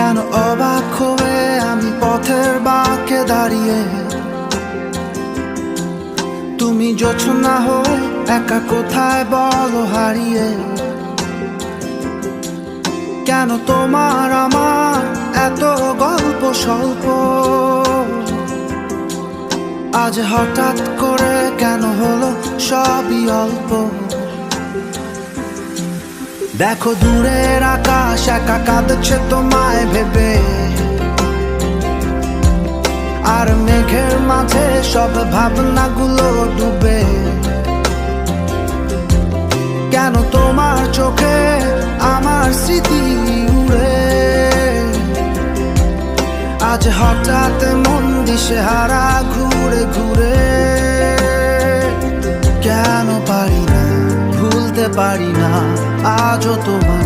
কেন অবাক হয়ে আমি পথের বাঁকে দাঁড়িয়ে, তুমি জোছনা হয়ে একা কোথায় বলো হারিয়ে। কেন তোমার আমার এত গল্প স্বল্প, আজ হঠাৎ করে কেন হলো সবই অল্প। দেখো দূরের আকাশ একা কাঁদছে তোমায় ভেবে, আর মেঘের মাঝে সব ভাবনাগুলো ডুবে। কেন তোমার চোখে আমার স্মৃতি উড়ে, আজ হঠাৎ মন দিশেহারা ঘুরে ঘুরে। কেন পারি না ভুলতে পারি না আজও তোমায়।